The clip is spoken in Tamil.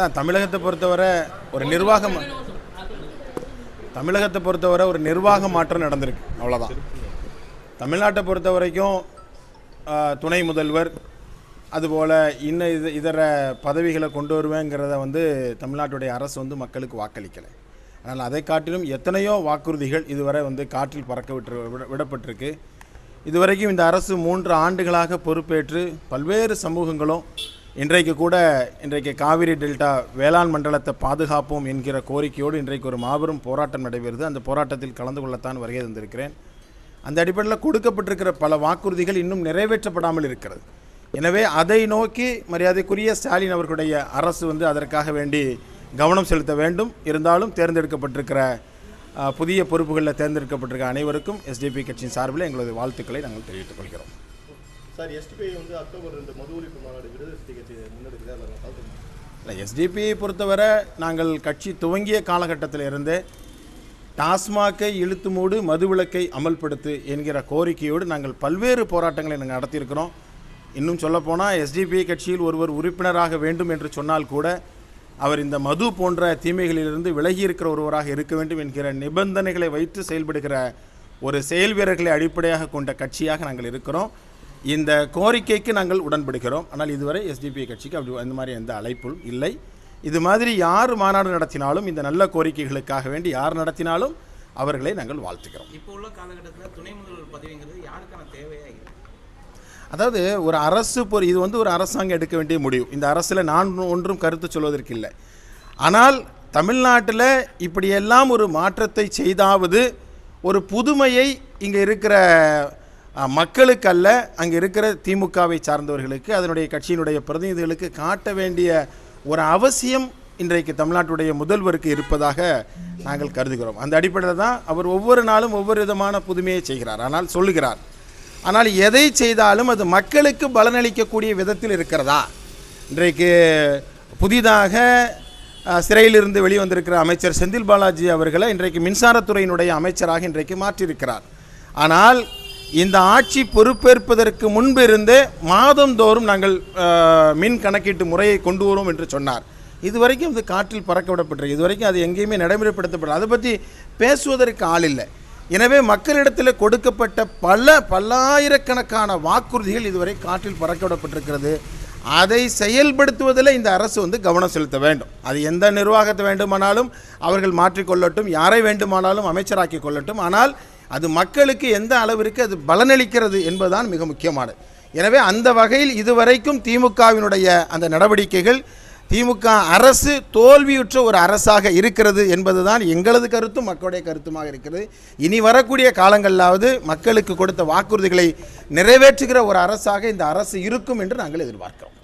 அதான் தமிழகத்தை பொறுத்தவரை ஒரு நிர்வாக மாற்றம் நடந்திருக்கு, அவ்வளோதான். தமிழ்நாட்டை பொறுத்த வரைக்கும் துணை முதல்வர் அதுபோல் இன்னும் இதர பதவிகளை கொண்டு வருவேங்கிறத தமிழ்நாட்டுடைய அரசு மக்களுக்கு வாக்களிக்கலை. அதனால் அதை காட்டிலும் எத்தனையோ வாக்குறுதிகள் இதுவரை காற்றில் பறக்க விடப்பட்டிருக்கு. இதுவரைக்கும் இந்த அரசு 3 ஆண்டுகளாக பொறுப்பேற்று பல்வேறு சமூகங்களும் இன்றைக்கு காவிரி டெல்டா வேளாண் மண்டலத்தை பாதுகாப்போம் என்கிற கோரிக்கையோடு இன்றைக்கு ஒரு மாபெரும் போராட்டம் நடைபெறுது. அந்த போராட்டத்தில் கலந்து கொள்ளத்தான் வருகை தந்திருக்கிறேன். அந்த அடிப்படையில் கொடுக்கப்பட்டிருக்கிற பல வாக்குறுதிகள் இன்னும் நிறைவேற்றப்படாமல் இருக்கிறது. எனவே அதை நோக்கி மரியாதைக்குரிய ஸ்டாலின் அவர்களுடைய அரசு அதற்காக வேண்டி கவனம் செலுத்த வேண்டும். இருந்தாலும் தேர்ந்தெடுக்கப்பட்டிருக்கிற புதிய பொறுப்புகளில் தேர்ந்தெடுக்கப்பட்டிருக்கிற அனைவருக்கும் எஸ்டிபி கட்சியின் சார்பில் எங்களது வாழ்த்துக்களை நாங்கள் தெரிவித்துக் கொள்கிறோம். சார், எஸ்டிபி அக்டோபர் 2 மது ஒழிப்பு மாநாடு விடுதலை கட்சி முன்னெடுக்கிறார். எஸ்டிபியை பொறுத்தவரை நாங்கள் கட்சி துவங்கிய காலகட்டத்தில் இருந்தே டாஸ்மாகை இழுத்து மூடு, மதுவிலக்கை அமல்படுத்து என்கிற கோரிக்கையோடு நாங்கள் பல்வேறு போராட்டங்களை நாங்கள் நடத்தியிருக்கிறோம். இன்னும் சொல்லப்போனால் எஸ்டிபி கட்சியில் ஒருவர் உறுப்பினராக வேண்டும் என்று சொன்னால் கூட அவர் இந்த மது போன்ற தீமைகளிலிருந்து விலகி இருக்கிற ஒருவராக இருக்க வேண்டும் என்கிற நிபந்தனைகளை வைத்து செயல்படுகிற ஒரு செயல் வீரர்களை அடிப்படையாக கொண்ட கட்சியாக நாங்கள் இருக்கிறோம். இந்த கோரிக்கைக்கு நாங்கள் உடன்படுகிறோம். ஆனால் இதுவரை எஸ்டிபி கட்சிக்கு அந்த மாதிரி எந்த அழைப்பும் இல்லை. இது மாதிரி யார் மாநாடு நடத்தினாலும், இந்த நல்ல கோரிக்கைகளுக்காக வேண்டி யார் நடத்தினாலும் அவர்களை நாங்கள் வாழ்த்துக்கிறோம். இப்போ உள்ள காலகட்டத்தில் துணை முதல்வர் பதவிங்கிறது யாருக்கான தேவையாக இருக்குது? அதாவது ஒரு அரசு இது ஒரு அரசாங்கம் எடுக்க வேண்டிய முடிவு. இந்த அரசில் நான் ஒன்றும் கருத்து சொல்வதற்கு இல்லை. ஆனால் தமிழ்நாட்டில் இப்படியெல்லாம் ஒரு மாற்றத்தை செய்தாவது ஒரு புதுமையை இங்கே இருக்கிற மக்களுக்கு அல்ல, அங்கே இருக்கிற திமுகவை சார்ந்தவர்களுக்கு, அதனுடைய கட்சியினுடைய பிரதிநிதிகளுக்கு காட்ட வேண்டிய ஒரு அவசியம் இன்றைக்கு தமிழ்நாட்டுடைய முதல்வருக்கு இருப்பதாக நாங்கள் கருதுகிறோம். அந்த அடிப்படையில் தான் அவர் ஒவ்வொரு நாளும் ஒவ்வொரு விதமான புதுமையை செய்கிறார், ஆனால் சொல்லுகிறார். ஆனால் எதை செய்தாலும் அது மக்களுக்கு பலனளிக்கக்கூடிய விதத்தில் இருக்கிறதா? இன்றைக்கு புதிதாக சிறையிலிருந்து வெளிவந்திருக்கிற அமைச்சர் செந்தில் பாலாஜி அவர்களை இன்றைக்கு மின்சாரத்துறையினுடைய அமைச்சராக இன்றைக்கு மாற்றியிருக்கிறார். ஆனால் இந்த ஆட்சி பொறுப்பேற்பதற்கு முன்பு இருந்தே மாதந்தோறும் நாங்கள் மின் கணக்கீட்டு முறையை கொண்டு வரோம் என்று சொன்னார். இதுவரைக்கும் அது காற்றில் பறக்க விடப்பட்டிருக்கு. இதுவரைக்கும் அது எங்கேயுமே நடைமுறைப்படுத்தப்படல. அதை பற்றி பேசுவதற்கு ஆள் இல்லை. எனவே மக்களிடத்தில் கொடுக்கப்பட்ட பல்லாயிரக்கணக்கான வாக்குறுதிகள் இதுவரை காற்றில் பறக்க விடப்பட்டிருக்கிறது. அதை செயல்படுத்துவதில் இந்த அரசு கவனம் செலுத்த வேண்டும். அது எந்த நிர்வாகத்தை வேண்டுமானாலும் அவர்கள் மாற்றிக்கொள்ளட்டும், யாரை வேண்டுமானாலும் அமைச்சராக்கி கொள்ளட்டும். ஆனால் அது மக்களுக்கு எந்த அளவிற்கு அது பலனளிக்கிறது என்பதுதான் மிக முக்கியமானது. எனவே அந்த வகையில் இதுவரைக்கும் திமுகவினுடைய அந்த நடவடிக்கைகள், திமுக அரசு தோல்வியுற்ற ஒரு அரசாக இருக்கிறது என்பதுதான் எங்களது கருத்தும் மக்களுடைய கருத்துமாக இருக்கிறது. இனி வரக்கூடிய காலங்களாவது மக்களுக்கு கொடுத்த வாக்குறுதிகளை நிறைவேற்றுகிற ஒரு அரசாக இந்த அரசு இருக்கும் என்று நாங்கள் எதிர்பார்க்கிறோம்.